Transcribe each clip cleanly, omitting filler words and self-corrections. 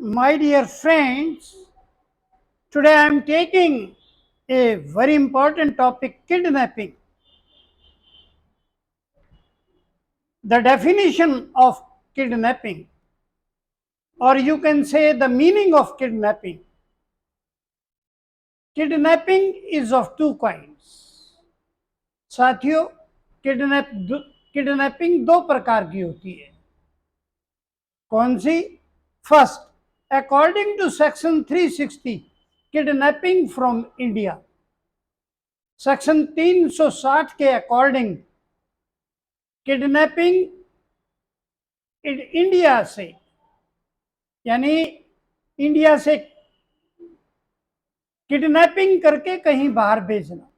My dear friends, today I am taking a very important topic, kidnapping. The definition of kidnapping, or you can say the meaning of kidnapping. Kidnapping is of two kinds. साथियों, kidnapping दो प्रकार की होती है. कौन सी? First, according to section 360, kidnapping from India. Section 360 के according kidnapping India से, यानी इंडिया से किडनैपिंग करके कहीं बाहर भेजना,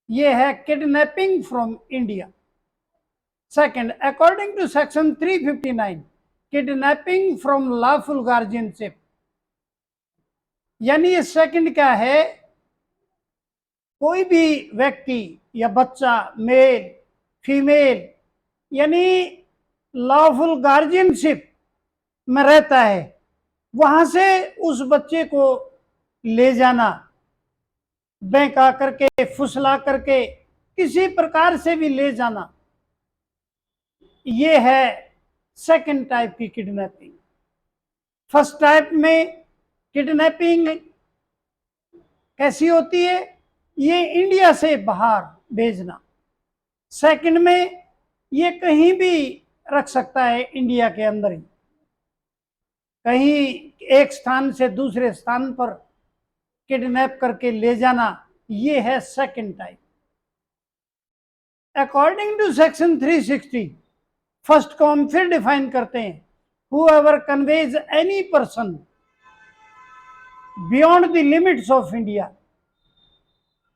यह है kidnapping from India. Second, according to section 359, kidnapping from lawful guardianship. यानी ये सेकंड क्या है? कोई भी व्यक्ति या बच्चा, मेल फीमेल, यानी लॉफुल गार्जियनशिप में रहता है, वहां से उस बच्चे को ले जाना, बहका करके, फुसला करके, किसी प्रकार से भी ले जाना, ये है सेकंड टाइप की किडनैपिंग. फर्स्ट टाइप में किडनैपिंग कैसी होती है? ये इंडिया से बाहर भेजना. सेकंड में ये कहीं भी रख सकता है, इंडिया के अंदर ही, कहीं एक स्थान से दूसरे स्थान पर किडनैप करके ले जाना, ये है second type. According to section 360, first को हम फिर डिफाइन करते हैं. whoever conveys any person beyond the limits of India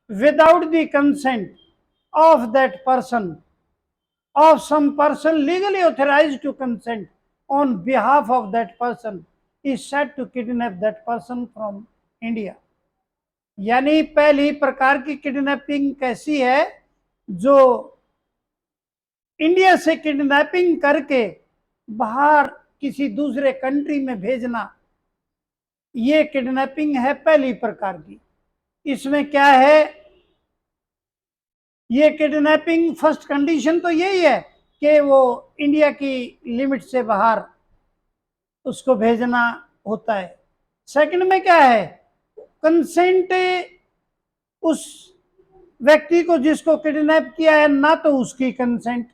without the consent of that person, of some person legally authorized to consent on behalf of that person, is said to kidnap that person from India. यानी पहली प्रकार की kidnapping कैसी है? जो India से kidnapping करके बाहर किसी दूसरे कंट्री में भेजना, ये किडनैपिंग है पहली प्रकार की. इसमें क्या है? ये किडनैपिंग फर्स्ट कंडीशन तो यही है कि वो इंडिया की लिमिट से बाहर उसको भेजना होता है. सेकंड में क्या है? कंसेंट उस व्यक्ति को जिसको किडनैप किया है, ना तो उसकी कंसेंट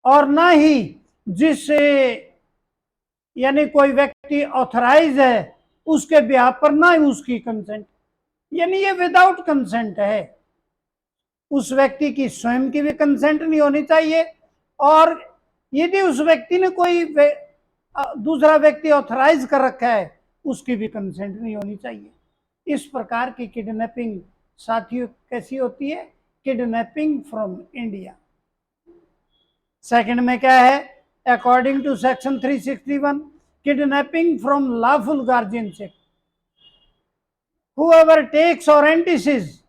और ना ही जिससे, यानी कोई व्यक्ति ऑथराइज है उसके बिहाफ पर, ना ही उसकी कंसेंट, यानी ये विदाउट कंसेंट है. उस व्यक्ति की स्वयं की भी कंसेंट नहीं होनी चाहिए, और यदि उस व्यक्ति ने कोई दूसरा व्यक्ति ऑथराइज कर रखा है, उसकी भी कंसेंट नहीं होनी चाहिए. इस प्रकार की किडनैपिंग साथियों कैसी होती है? Kidnapping from India. सेकंड में क्या है? According to section 361, kidnapping from lawful guardianship. whoever takes or entices,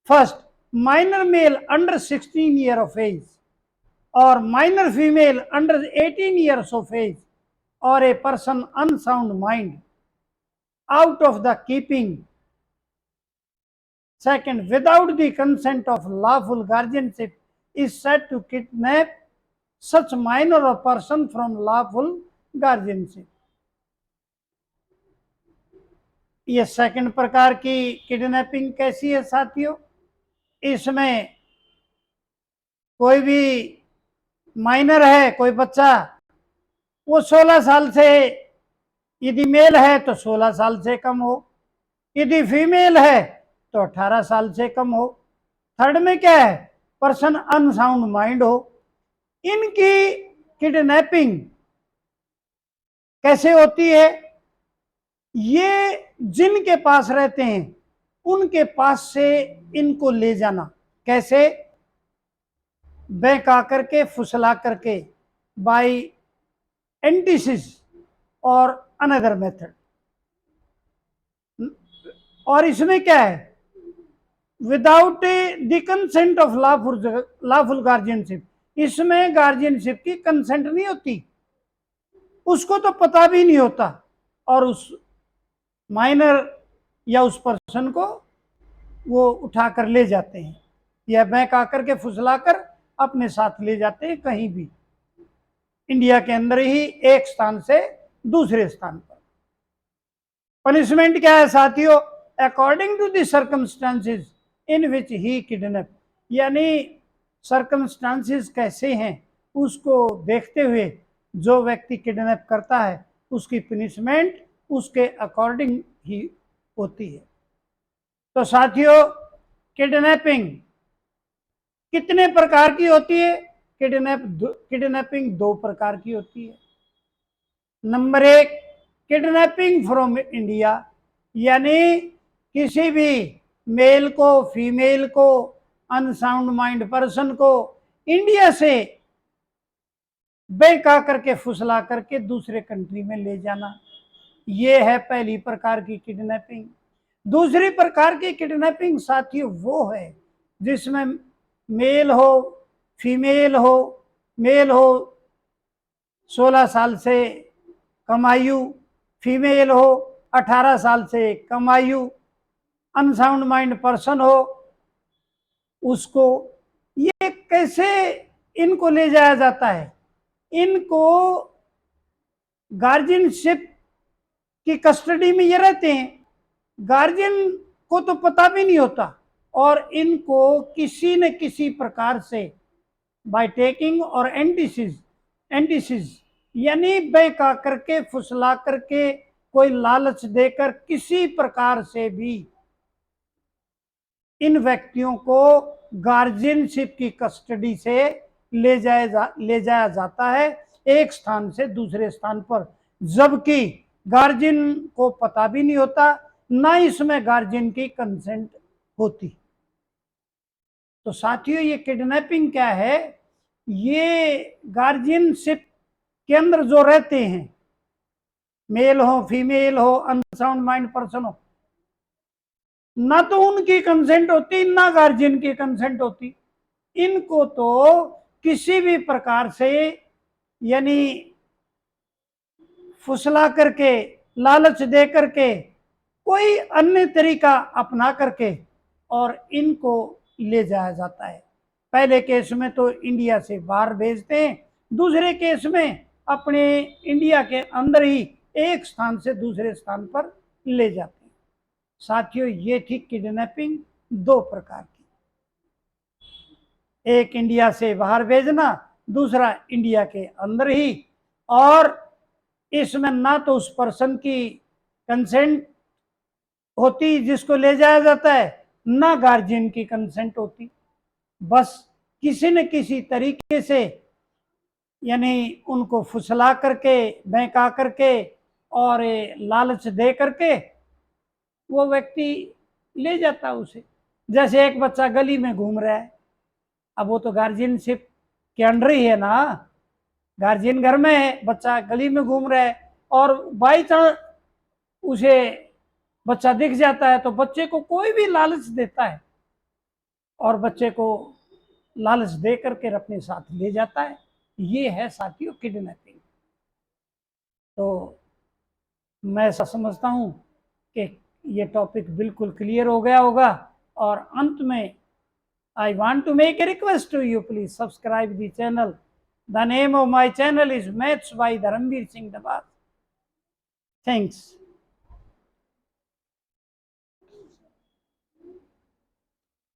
first, minor male under 16 years of age or minor female under 18 years of age, or a person unsound mind, out of the keeping. Second, without the consent of lawful guardianship, is said to kidnap such minor or person from lawful guardianship. ये second प्रकार की kidnapping कैसी है साथियों? इसमें कोई भी minor है, कोई बच्चा, वो 16 साल से, यदि मेल है तो 16 साल से कम हो, यदि फीमेल है तो 18 साल से कम हो. थर्ड में क्या है? पर्सन अनसाउंड माइंड हो. इनकी किडनैपिंग कैसे होती है? ये जिनके पास रहते हैं उनके पास से इनको ले जाना. कैसे? बहका करके, फुसला करके, बाय एंटिसिस और अनदर मेथड. और इसमें क्या है? Without the consent of lawful guardianship. इसमें गार्जियनशिप की कंसेंट नहीं होती. उसको तो पता भी नहीं होता, और उस माइनर या उस पर्सन को वो उठाकर ले जाते हैं, या बैंक आकर के फुसलाकर अपने साथ ले जाते हैं कहीं भी, इंडिया के अंदर ही एक स्थान से दूसरे स्थान पर। पनिशमेंट क्या है साथियों? According to the circumstances in which he kidnap, यानी सर्कमस्टांसेस कैसे हैं उसको देखते हुए जो व्यक्ति किडनैप करता है उसकी पनिशमेंट उसके अकॉर्डिंग ही होती है। तो साथियों, किडनैपिंग कितने प्रकार की होती है? किडनैपिंग 2 प्रकार की होती है। नंबर 1, किडनैपिंग फ्रॉम इंडिया, यानी किसी भी मेल को, फीमेल को, अनसाउंड माइंड पर्सन को इंडिया से बहका करके, फुसला करके दूसरे कंट्री में ले जाना, ये है पहली प्रकार की किडनैपिंग। दूसरी प्रकार की किडनैपिंग साथियों वो है जिसमें मेल हो, फीमेल हो, मेल हो 16 साल से कम आयु, फीमेल हो 18 साल से कम आयु, अनसाउंड माइंड पर्सन हो उसको। ये कैसे इनको ले जाया जाता है? इनको गार्जियनशिप की कस्टडी में ये रहते हैं, गार्जियन को तो पता भी नहीं होता, और इनको किसी न किसी प्रकार से बाय टेकिंग और एंटीसिस यानी बहका करके, फुसला करके, कोई लालच देकर किसी प्रकार से भी इन व्यक्तियों को गार्जियनशिप की कस्टडी से ले जाया जाता है एक स्थान से दूसरे स्थान पर, जबकि गार्जियन को पता भी नहीं होता, ना इसमें गार्जियन की कंसेंट होती। तो साथियों, ये किडनैपिंग क्या है? ये गार्जियनशिप के अंदर जो रहते हैं, मेल हो, फीमेल हो, अनसाउंड माइंड पर्सन हो, ना तो उनकी कंसेंट होती, ना गार्जियन की कंसेंट होती। इनको तो किसी भी प्रकार से यानी फुसला करके, लालच दे करके, कोई अन्य तरीका अपना करके और इनको ले जाया जाता है। पहले केस में तो इंडिया से बाहर भेजते हैं, दूसरे केस में अपने इंडिया के अंदर ही एक स्थान से दूसरे स्थान पर ले जाते हैं। साथियों, ये थी किडनैपिंग 2 प्रकार की, एक इंडिया से बाहर भेजना, दूसरा इंडिया के अंदर ही, और इसमें ना तो उस पर्सन की कंसेंट होती जिसको ले जाया जाता है, ना गार्जियन की कंसेंट होती, बस किसी न किसी तरीके से यानी उनको फुसला करके, बहका करके और लालच दे करके वो व्यक्ति ले जाता उसे। जैसे एक बच्चा गली में घूम रहा है, अब वो तो गार्जियनशिप के अंडर ही है ना, गार्जियन घर में है, बच्चा गली में घूम रहा है और बाई चांस उसे बच्चा दिख जाता है तो बच्चे को कोई भी लालच देता है और बच्चे को लालच दे करके अपने साथ ले जाता है। ये है साथियों किडनैपिंग। तो मैं ऐसा समझता हूं कि ये टॉपिक बिल्कुल क्लियर हो गया होगा, और अंत में I want to make a request to you, please subscribe the channel. The name of my channel is Maths by Dharamveer Singh Dabas. Thanks.